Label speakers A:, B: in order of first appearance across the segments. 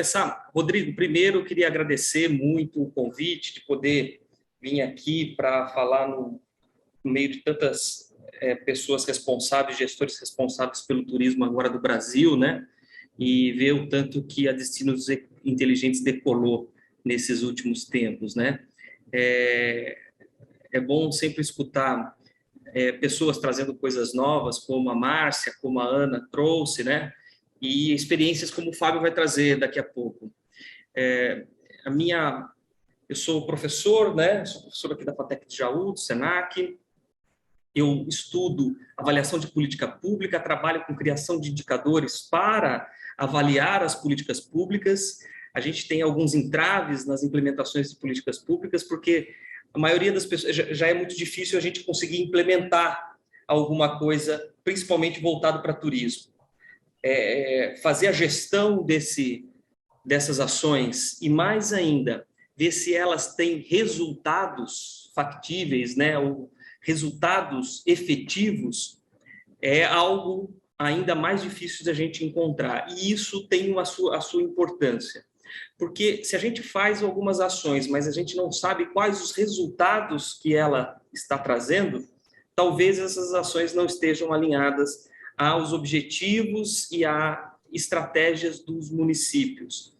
A: começar, Rodrigo, primeiro eu queria agradecer muito o convite de poder vir aqui para falar no meio de tantas pessoas responsáveis, gestores responsáveis pelo turismo agora do Brasil, né? E ver o tanto que a Destinos Inteligentes decolou nesses últimos tempos, né? É bom sempre escutar pessoas trazendo coisas novas, como a Márcia, como a Ana trouxe, né? E experiências como o Fábio vai trazer daqui a pouco. Eu sou professor, né? Sou professor aqui da FATEC de Jaú, do SENAC. Eu estudo avaliação de política pública, trabalho com criação de indicadores para avaliar as políticas públicas. A gente tem alguns entraves nas implementações de políticas públicas, porque a maioria das pessoas já é muito difícil a gente conseguir implementar alguma coisa, principalmente voltado para turismo. Fazer a gestão dessas ações e, mais ainda, ver se elas têm resultados factíveis, né, ou resultados efetivos, é algo ainda mais difícil da gente encontrar. E isso tem a sua importância. Porque se a gente faz algumas ações, mas a gente não sabe quais os resultados que ela está trazendo, talvez essas ações não estejam alinhadas aos objetivos e a estratégias dos municípios.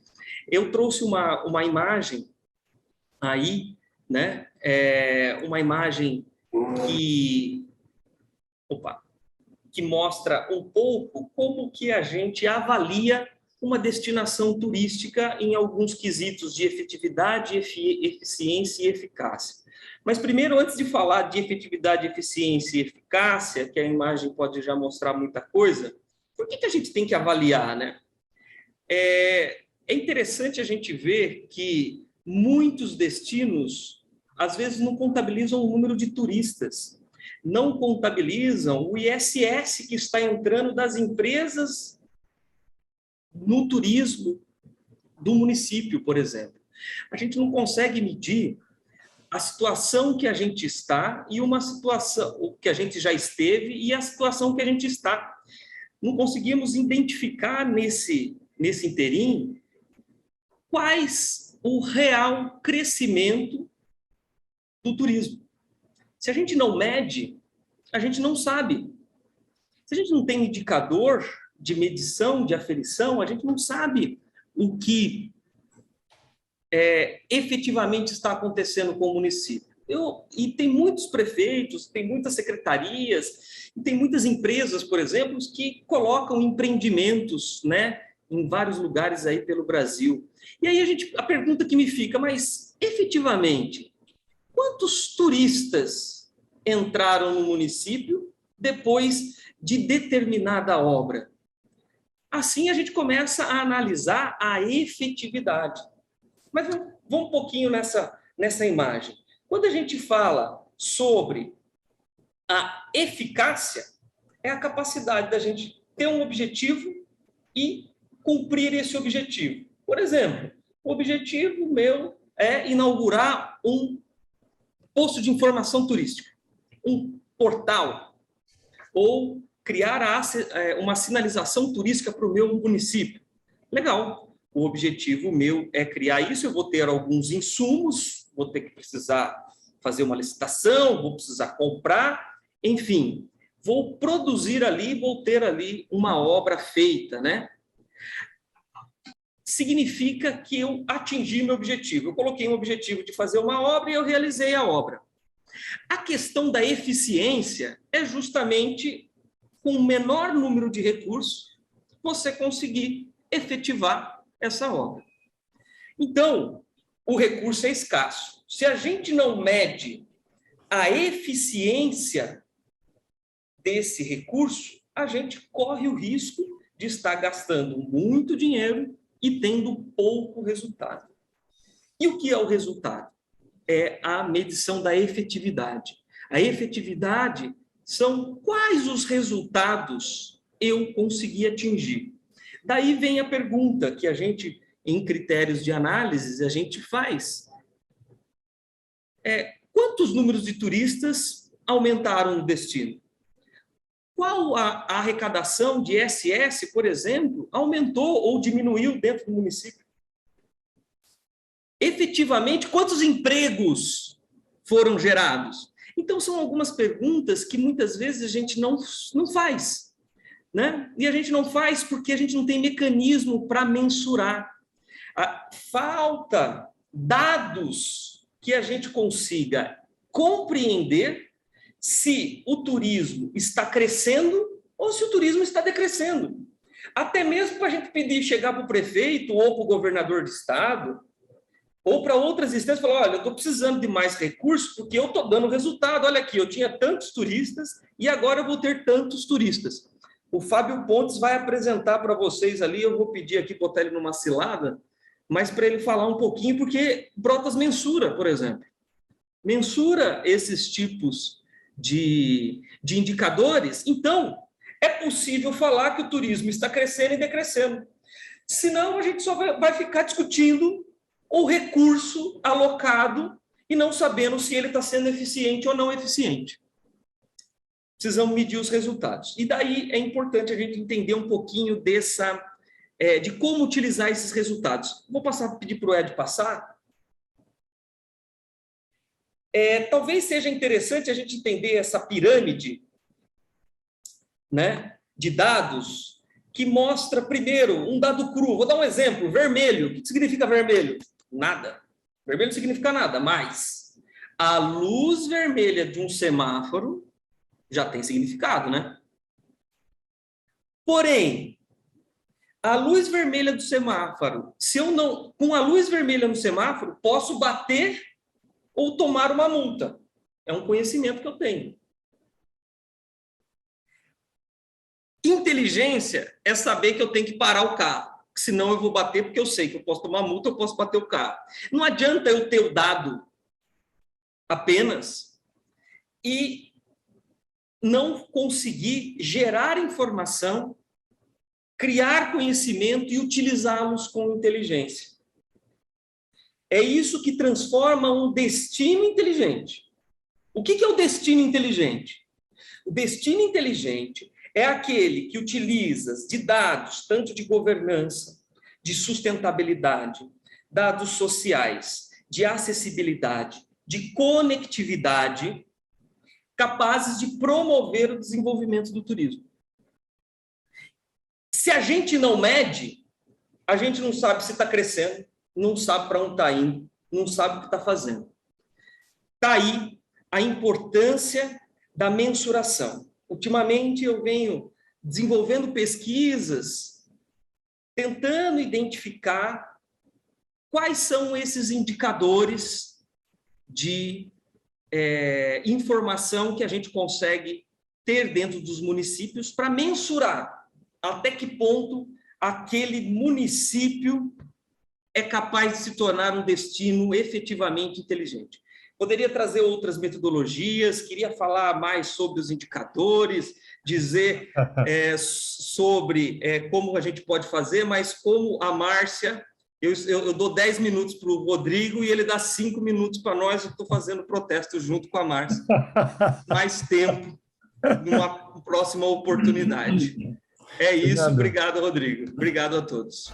A: Eu trouxe uma imagem aí, né? Uma imagem que mostra um pouco como que a gente avalia uma destinação turística em alguns quesitos de efetividade, eficiência e eficácia. Mas primeiro, antes de falar de efetividade, eficiência e eficácia, que a imagem pode já mostrar muita coisa, por que a gente tem que avaliar, né? É interessante a gente ver que muitos destinos, às vezes, não contabilizam o número de turistas, não contabilizam o ISS que está entrando das empresas no turismo do município, por exemplo. A gente não consegue medir a situação que a gente está e uma situação que a gente já esteve e a situação que a gente está. Não conseguimos identificar nesse interim quais o real crescimento do turismo. Se a gente não mede, a gente não sabe. Se a gente não tem indicador de medição, de aferição, a gente não sabe o que efetivamente está acontecendo com o município. E tem muitos prefeitos, tem muitas secretarias, tem muitas empresas, por exemplo, que colocam empreendimentos, né, em vários lugares aí pelo Brasil. E aí a pergunta que me fica, mas efetivamente, quantos turistas entraram no município depois de determinada obra? Assim a gente começa a analisar a efetividade. Mas vamos um pouquinho nessa imagem. Quando a gente fala sobre a eficácia, é a capacidade da gente ter um objetivo e cumprir esse objetivo. Por exemplo, o objetivo meu é inaugurar um posto de informação turística, um portal, ou criar uma sinalização turística para o meu município. Legal. O objetivo meu é criar isso, eu vou ter alguns insumos, vou ter que precisar fazer uma licitação, vou precisar comprar, enfim, vou produzir ali, vou ter ali uma obra feita, né? Significa que eu atingi meu objetivo. Eu coloquei um objetivo de fazer uma obra e eu realizei a obra. A questão da eficiência é justamente, com o menor número de recursos, você conseguir efetivar essa obra. Então, o recurso é escasso. Se a gente não mede a eficiência desse recurso, a gente corre o risco de estar gastando muito dinheiro e tendo pouco resultado. E o que é o resultado? É a medição da efetividade. A efetividade são quais os resultados eu consegui atingir. Daí vem a pergunta que a gente, em critérios de análise, a gente faz. Quantos números de turistas aumentaram no destino? Qual a arrecadação de ISS, por exemplo, aumentou ou diminuiu dentro do município? efetivamente, quantos empregos foram gerados? Então, são algumas perguntas que muitas vezes a gente não faz, né? E a gente não faz porque a gente não tem mecanismo para mensurar. Falta dados que a gente consiga compreender se o turismo está crescendo ou se o turismo está decrescendo. Até mesmo para a gente pedir, chegar para o prefeito ou para o governador de estado, ou para outras instâncias, falar, olha, eu estou precisando de mais recursos porque eu estou dando resultado. Olha aqui, eu tinha tantos turistas e agora eu vou ter tantos turistas. O Fábio Pontes vai apresentar para vocês ali, eu vou pedir aqui, botar ele numa cilada, mas para ele falar um pouquinho, porque Brotas mensura, por exemplo. Mensura esses tipos de indicadores. Então, é possível falar que o turismo está crescendo e decrescendo. Senão, a gente só vai ficar discutindo o recurso alocado e não sabendo se ele está sendo eficiente ou não eficiente. Precisamos medir os resultados. E daí é importante a gente entender um pouquinho de como utilizar esses resultados. Vou pedir para o Ed passar. Talvez seja interessante a gente entender essa pirâmide, né, de dados que mostra, primeiro, um dado cru. Vou dar um exemplo, vermelho. O que significa vermelho? Nada. Vermelho não significa nada, mas a luz vermelha de um semáforo já tem significado, né? Porém, a luz vermelha do semáforo, se eu não, com a luz vermelha no semáforo, posso bater ou tomar uma multa. É um conhecimento que eu tenho. Inteligência é saber que eu tenho que parar o carro, senão eu vou bater porque eu sei que eu posso tomar multa, eu posso bater o carro. Não adianta eu ter o dado apenas e não conseguir gerar informação, criar conhecimento e utilizá-los com inteligência. É isso que transforma um destino inteligente. O que é o destino inteligente? O destino inteligente é aquele que utiliza de dados, tanto de governança, de sustentabilidade, dados sociais, de acessibilidade, de conectividade, capazes de promover o desenvolvimento do turismo. Se a gente não mede, a gente não sabe se está crescendo, não sabe para onde está indo, não sabe o que está fazendo. Está aí a importância da mensuração. Ultimamente, eu venho desenvolvendo pesquisas, tentando identificar quais são esses indicadores de informação que a gente consegue ter dentro dos municípios para mensurar até que ponto aquele município é capaz de se tornar um destino efetivamente inteligente. Poderia trazer outras metodologias, queria falar mais sobre os indicadores, dizer sobre como a gente pode fazer, mas como a Márcia, eu dou 10 minutos para o Rodrigo e ele dá 5 minutos para nós, eu estou fazendo protesto junto com a Márcia. Mais tempo, numa próxima oportunidade. É isso, obrigado, Rodrigo. Obrigado a todos.